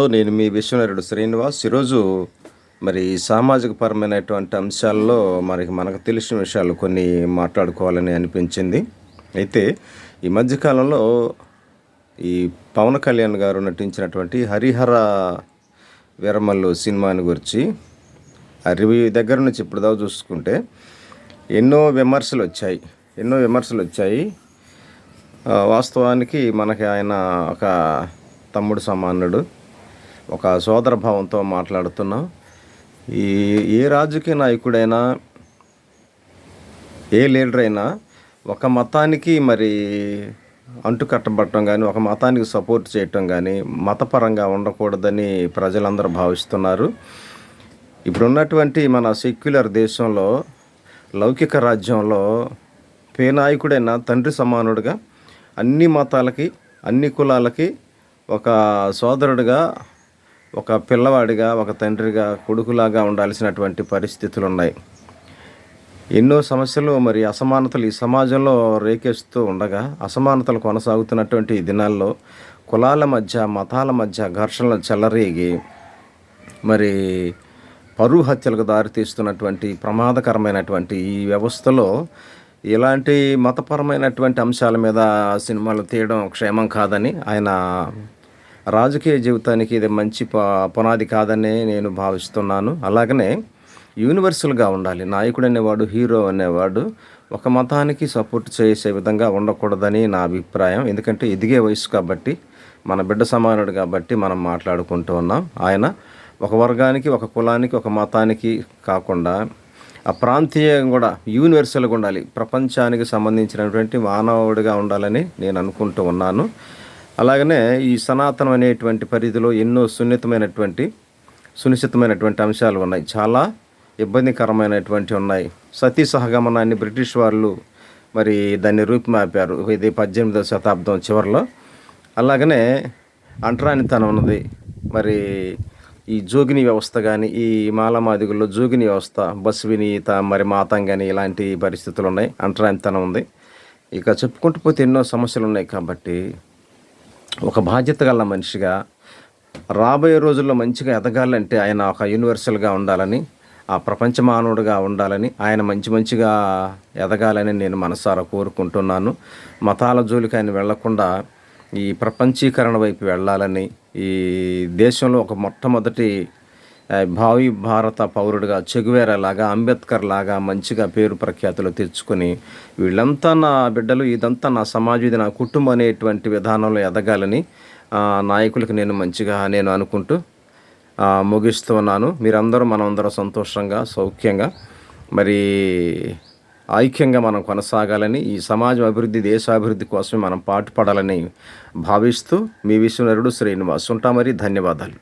నేను మీ విశ్వనరుడు శ్రీనివాస్. ఈరోజు మరి సామాజిక పరమైనటువంటి అంశాల్లో మనకు తెలిసిన విషయాలు కొన్ని మాట్లాడుకోవాలని అనిపించింది. అయితే ఈ మధ్యకాలంలో ఈ పవన్ కళ్యాణ్ గారు నటించినటువంటి హరిహర వీరమల్లు సినిమాని గురించి ఆ రివ్యూ దగ్గర నుంచి ఇప్పుడు దాకా చూసుకుంటే ఎన్నో విమర్శలు వచ్చాయి. వాస్తవానికి మనకి ఆయన ఒక తమ్ముడు సమానుడు, ఒక సోదర భావంతో మాట్లాడుతున్నాం. ఏ రాజకీయ నాయకుడైనా, ఏ లీడర్ అయినా ఒక మతానికి అంటుకట్టబడటం కానీ, ఒక మతానికి సపోర్ట్ చేయటం కానీ మతపరంగా ఉండకూడదని ప్రజలందరూ భావిస్తున్నారు. ఇప్పుడున్నటువంటి మన సెక్యులర్ దేశంలో, లౌకిక రాజ్యంలో ఏ నాయకుడైనా తండ్రి సమానుడుగా అన్ని మతాలకి, అన్ని కులాలకి ఒక సోదరుడిగా, ఒక పిల్లవాడిగా, ఒక తండ్రిగా, కొడుకులాగా ఉండాల్సినటువంటి పరిస్థితులు ఉన్నాయి. ఎన్నో సమస్యలు, అసమానతలు ఈ సమాజంలో రేకేస్తూ ఉండగా, అసమానతలు కొనసాగుతున్నటువంటి ఈ దినాల్లో కులాల మధ్య, మతాల మధ్య ఘర్షణలు చెలరేగి పరువు హత్యలకు దారితీస్తున్నటువంటి ప్రమాదకరమైనటువంటి ఈ వ్యవస్థలో ఇలాంటి మతపరమైనటువంటి అంశాల మీద సినిమాలు తీయడం క్షేమం కాదని, ఆయన రాజకీయ జీవితానికి ఇది మంచి పునాది కాదని నేను భావిస్తున్నాను. అలాగనే యూనివర్సల్గా ఉండాలి నాయకుడు అనేవాడు, హీరో అనేవాడు ఒక మతానికి సపోర్ట్ చేసే విధంగా ఉండకూడదని నా అభిప్రాయం. ఎందుకంటే ఎదిగే వయసు కాబట్టి, మన బిడ్డ సమానుడు కాబట్టి మనం మాట్లాడుకుంటూ ఉన్నాం. ఆయన ఒక వర్గానికి, ఒక కులానికి, ఒక మతానికి కాకుండా ఆ ప్రాంతీయం కూడా యూనివర్సల్గా ఉండాలి, ప్రపంచానికి సంబంధించినటువంటి మానవుడిగా ఉండాలని నేను అనుకుంటూ ఉన్నాను. అలాగనే ఈ సనాతనం అనేటువంటి పరిధిలో ఎన్నో సునిశ్చితమైనటువంటి అంశాలు ఉన్నాయి, చాలా ఇబ్బందికరమైనటువంటి ఉన్నాయి. సతీ సహగమనాన్ని బ్రిటిష్ వాళ్ళు దాన్ని రూపుమాపారు ఇది 18వ శతాబ్దం చివరిలో. అలాగనే అంటరానితనం ఉన్నది. ఈ జోగిని వ్యవస్థ కానీ, ఈ మాలమాదిగుల్లో జోగిని వ్యవస్థ, బస్వినీత, మాతం కానీ ఇలాంటి పరిస్థితులు ఉన్నాయి. అంటరానితనం ఉంది. ఇక చెప్పుకుంటూ పోతే ఎన్నో సమస్యలు ఉన్నాయి. కాబట్టి ఒక బాధ్యత గల మనిషిగా రాబోయే రోజుల్లో మంచిగా ఎదగాలంటే ఆయన ఒక యూనివర్సల్గా ఉండాలని, ఆ ప్రపంచ మానవుడిగా ఉండాలని, ఆయన మంచిగా ఎదగాలని నేను మనసారా కోరుకుంటున్నాను. మతాల జోలికి ఆయన వెళ్లకుండా ఈ ప్రపంచీకరణ వైపు వెళ్ళాలని, ఈ దేశంలో ఒక మొట్టమొదటి భావి భారత పౌరుడిగా చెగువేరా లాగా, అంబేద్కర్ లాగా మంచిగా పేరు ప్రఖ్యాతులు తెచ్చుకొని వీళ్ళంతా నా బిడ్డలు, ఇదంతా నా సమాజం, ఇది నా కుటుంబం అనేటువంటి విధానంలో ఎదగాలని నాయకులకు నేను అనుకుంటూ ముగిస్తున్నాను. మీరందరూ మనందరం సంతోషంగా, సౌఖ్యంగా, ఐక్యంగా మనం కొనసాగాలని, ఈ సమాజం అభివృద్ధి, దేశాభివృద్ధి కోసమే మనం పాటుపడాలని భావిస్తూ మీ విశ్వనరుడు శ్రీనివాస్ ఉంటా. ధన్యవాదాలు.